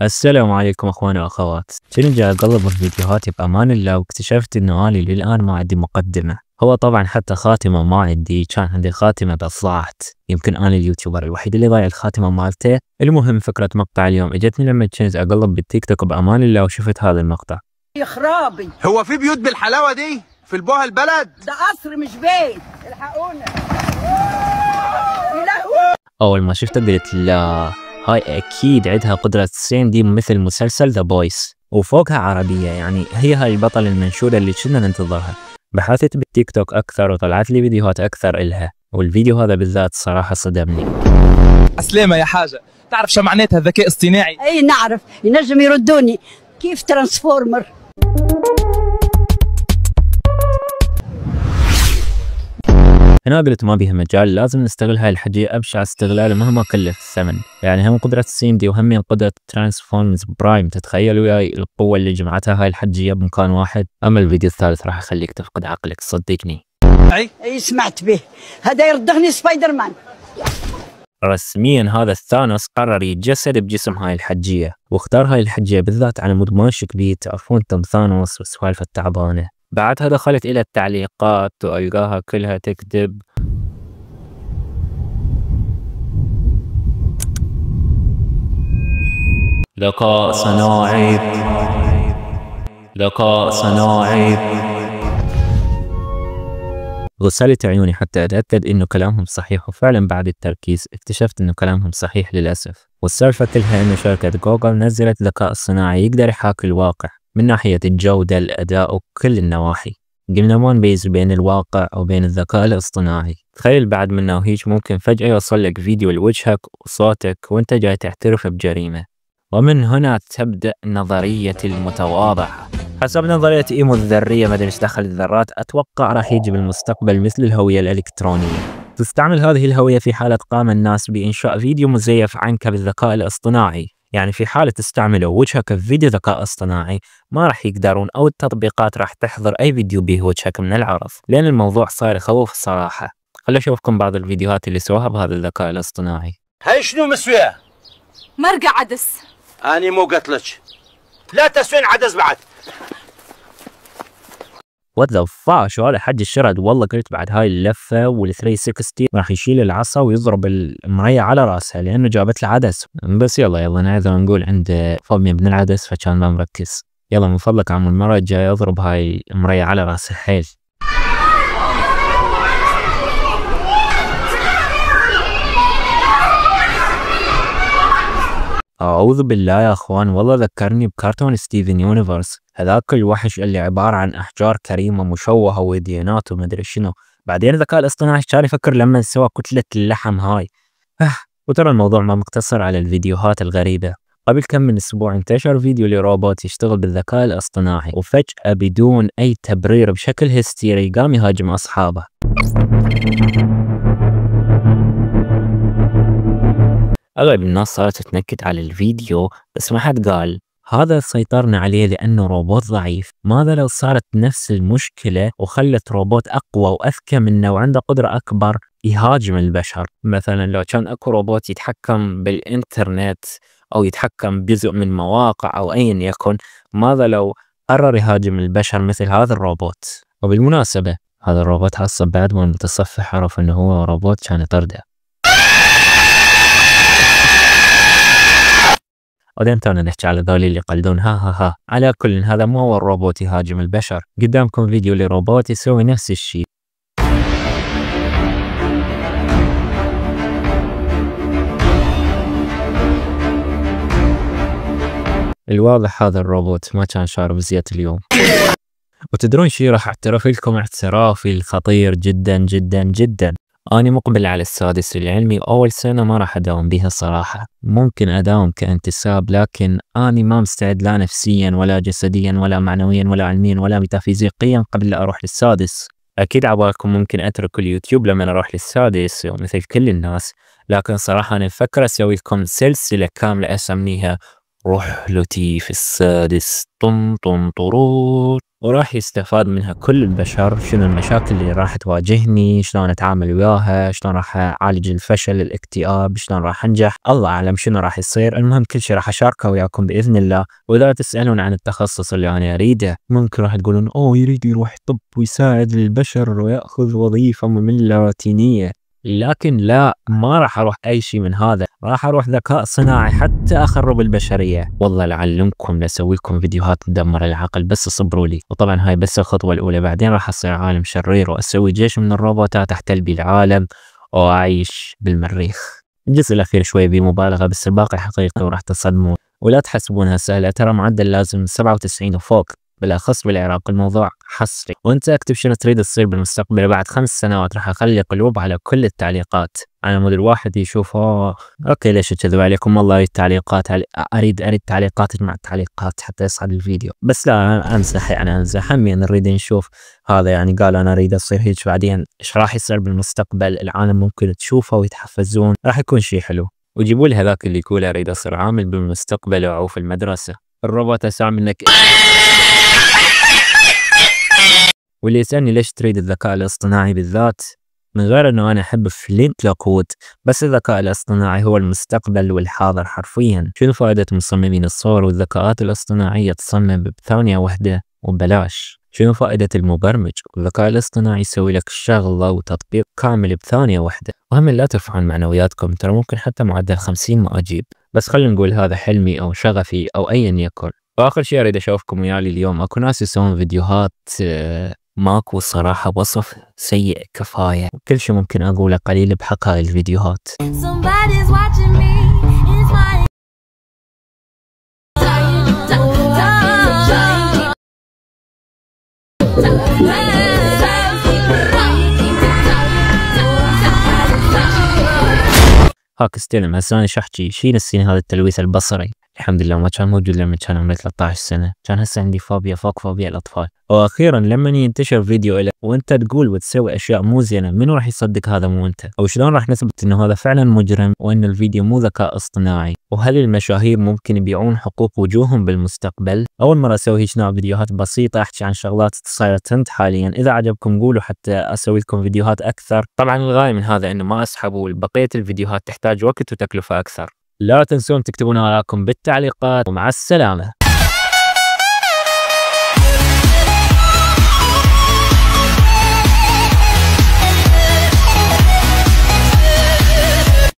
السلام عليكم اخواني واخوات. كنت جاي اقلب فيديوهاتي بامان الله واكتشفت انه اني للان ما عندي مقدمة. هو طبعا حتى خاتمة ما عندي، كان عندي خاتمة بس ضاعت. يمكن انا اليوتيوبر الوحيد اللي ضايع الخاتمة مالته. المهم فكرة مقطع اليوم اجتني لما كنت اقلب بالتيك توك بامان الله وشفت هذا المقطع. يا خرابي، هو في بيوت بالحلاوة دي في البوها البلد؟ ده قصر مش بيت. الحقونا يا لهوي. اول ما شفته قلت لا، هاي اكيد عندها قدرة تصين دي مثل مسلسل ذا بويس، وفوقها عربية، يعني هي هاي البطلة المنشودة اللي كنا ننتظرها. بحثت بالتيك توك اكثر وطلعت لي فيديوهات اكثر الها، والفيديو هذا بالذات صراحة صدمني. عسلامة يا حاجة، تعرف شو معناتها ذكاء اصطناعي؟ اي نعرف، ينجم يردوني كيف ترانسفورمر. هنا قلت ما بيها مجال، لازم نستغل هاي الحجية أبشع استغلال مهما كلف الثمن. يعني هم قدرة السين دي وهم قدرة ترانسفورمز برايم. تتخيلوا وياي القوة اللي جمعتها هاي الحجية بمكان واحد. أما الفيديو الثالث راح أخليك تفقد عقلك صدقني. اي سمعت به، هذا يرضخني سبايدر مان. رسميا هذا الثانوس قرر يتجسد بجسم هاي الحجية، واختار هاي الحجية بالذات على مود ما شك بيه. تعرفون تم ثانوس والسوالف التعبانة. بعدها دخلت إلى التعليقات وألقاها كلها تكتب ذكاء صناعي ذكاء صناعي. غسلت عيوني حتى أتأكد إنه كلامهم صحيح، وفعلا بعد التركيز اكتشفت إنه كلامهم صحيح للأسف. والسالفة كلها إنه شركة جوجل نزلت ذكاء الصناعي يقدر يحاكي الواقع من ناحية الجودة، الأداء وكل النواحي. قلنا ما نميز بين الواقع وبين الذكاء الاصطناعي. تخيل بعد منه هيك ممكن فجأة يوصل لك فيديو لوجهك وصوتك وانت جاي تعترف بجريمة. ومن هنا تبدأ نظرية المتواضع. حسب نظرية إيمو الذرية، ما ادري ايش دخل الذرات، اتوقع راح يجي بالمستقبل مثل الهوية الالكترونية. تستعمل هذه الهوية في حالة قام الناس بإنشاء فيديو مزيف عنك بالذكاء الاصطناعي. يعني في حالة تستعملوا وجهك في فيديو ذكاء اصطناعي ما راح يقدرون، او التطبيقات راح تحظر اي فيديو به وجهك من العرض، لان الموضوع صار يخوف الصراحة. خليني اشوفكم بعض الفيديوهات اللي سواها بهذا الذكاء الاصطناعي. هاي شنو مسوية؟ مرقة عدس. أنا مو قتلك، لا تسوين عدس بعد. وات ذا فا، شو هذا حج الشرد. والله قلت بعد هاي اللفه وال360 راح يشيل العصا ويضرب المريه على راسها لانه جابت له عدس. بس يلا نعذر نقول عنده فوبيا من العدس فكان ما مركز. يلا من فضلك عم المره الجايه اضرب هاي المريه على راسها حيل. أعوذ بالله يا أخوان، والله ذكرني بكرتون ستيفن يونيفرس. هذاك الوحش اللي عبارة عن أحجار كريمة مشوهة وديانات ومدري شنو. بعدين الذكاء الاصطناعي كان يفكر لما سوى كتلة اللحم هاي. وترى الموضوع ما مقتصر على الفيديوهات الغريبة. قبل كم من أسبوع انتشر فيديو لروبوت يشتغل بالذكاء الاصطناعي، وفجأة بدون أي تبرير بشكل هستيري قام يهاجم أصحابه. أغلب الناس صارت تنكد على الفيديو، بس ما حد قال هذا سيطرنا عليه لأنه روبوت ضعيف. ماذا لو صارت نفس المشكلة وخلت روبوت أقوى وأذكى منه وعنده قدرة أكبر يهاجم البشر؟ مثلا لو كان أكو روبوت يتحكم بالإنترنت أو يتحكم بجزء من مواقع أو أيا يكن، ماذا لو قرر يهاجم البشر مثل هذا الروبوت؟ وبالمناسبة هذا الروبوت عصب بعد ما المتصفح عرف أنه هو روبوت كان يطرده. وبعدين تونا نحكي على ذولي اللي يقلدون ها. على كل، هذا مو هو الروبوت يهاجم البشر. قدامكم فيديو لروبوت يسوي نفس الشيء. الواضح هذا الروبوت ما كان شارب زيت اليوم. وتدرون شي، راح اعترف لكم اعترافي الخطير جدا جدا جدا. أنا مقبل على السادس العلمي، أول سنة ما راح أداوم بيها صراحة. ممكن أداوم كانتساب، لكن أنا ما مستعد لا نفسيا ولا جسديا ولا معنويا ولا علميا ولا ميتافيزيقيا قبل لا أروح للسادس. أكيد عبالكم ممكن أترك اليوتيوب لما أروح للسادس مثل كل الناس، لكن صراحة أنا مفكر أسوي لكم سلسلة كاملة أسميها رحلتي في السادس طم طم طروت. وراح يستفاد منها كل البشر. شنو المشاكل اللي راح تواجهني، شلون اتعامل وياها، شلون راح اعالج الفشل، الاكتئاب، شلون راح انجح، الله اعلم شنو راح يصير. المهم كل شيء راح اشاركه وياكم باذن الله. واذا تسالون عن التخصص اللي انا اريده، ممكن راح تقولون اوه يريد يروح طب ويساعد البشر وياخذ وظيفه ممله روتينيه، لكن لا، ما راح اروح اي شيء من هذا. راح اروح ذكاء صناعي حتى اخرب البشريه. والله لعلمكم لاسوي لكم فيديوهات تدمر العقل، بس صبروا لي. وطبعا هاي بس الخطوه الاولى، بعدين راح اصير عالم شرير واسوي جيش من الروبوتات احتل بيه العالم واعيش بالمريخ. الجزء الاخير شوي بمبالغه، بس الباقي حقيقي وراح تصدمون. ولا تحسبونها سهله، ترى معدل لازم 97 وفوق، بالاخص بالعراق. الموضوع حصري. وانت اكتب شنو تريد تصير بالمستقبل بعد 5 سنوات، راح اخلي قلوب على كل التعليقات، على مود الواحد يشوف اوكي ليش اكذب عليكم، والله اريد تعليقات، اريد تعليقات مع التعليقات حتى يصعد الفيديو. بس لا امزح، يعني امزح، همين نريد نشوف هذا. يعني قال انا اريد اصير هيك، بعدين ايش راح يصير بالمستقبل، العالم ممكن تشوفه ويتحفزون، راح يكون شيء حلو. وجيبوا لي هذاك اللي يقول اريد اصير عامل بالمستقبل او في المدرسه، الروبوت اسرع منك. واللي يسألني ليش تريد الذكاء الاصطناعي بالذات، من غير انه انا احب فلينت لوكود، بس الذكاء الاصطناعي هو المستقبل والحاضر حرفيا. شنو فائدة مصممين الصور والذكاءات الاصطناعية تصمم بثانية واحدة وببلاش؟ شنو فائدة المبرمج والذكاء الاصطناعي يسوي لك شغلة وتطبيق كامل بثانية واحدة؟ وهم لا ترفعون معنوياتكم، ترى ممكن حتى معدل 50 ما اجيب، بس خلينا نقول هذا حلمي او شغفي او ايا يكن. واخر شيء اريد اشوفكم ويالي اليوم. اكو ناس يسوون فيديوهات ماكو صراحة وصف سيء كفاية، كل شيء ممكن اقوله قليل بحق هاي الفيديوهات. هاك استلم. هسه انا احكي شي نسيني هذا التلويث البصري، الحمد لله ما كان موجود لما كان عمري 13 سنة، كان هسه عندي فوبيا فوق فوبيا الأطفال. وأخيرا لما ينتشر فيديو إلك وأنت تقول وتسوي أشياء مو زينة، منو راح يصدق هذا مو أنت؟ أو شلون راح نثبت إنه هذا فعلا مجرم وإن الفيديو مو ذكاء اصطناعي؟ وهل المشاهير ممكن يبيعون حقوق وجوههم بالمستقبل؟ أول مرة أسوي هيك نوع فيديوهات بسيطة أحكي عن شغلات صايرة ترند حاليا. إذا عجبكم قولوا حتى أسوي لكم فيديوهات أكثر. طبعا الغاية من هذا إنه ما أسحب، وبقية الفيديوهات تحتاج وقت وتكلفة أكثر. لا تنسون تكتبون آراءكم بالتعليقات، ومع السلامة.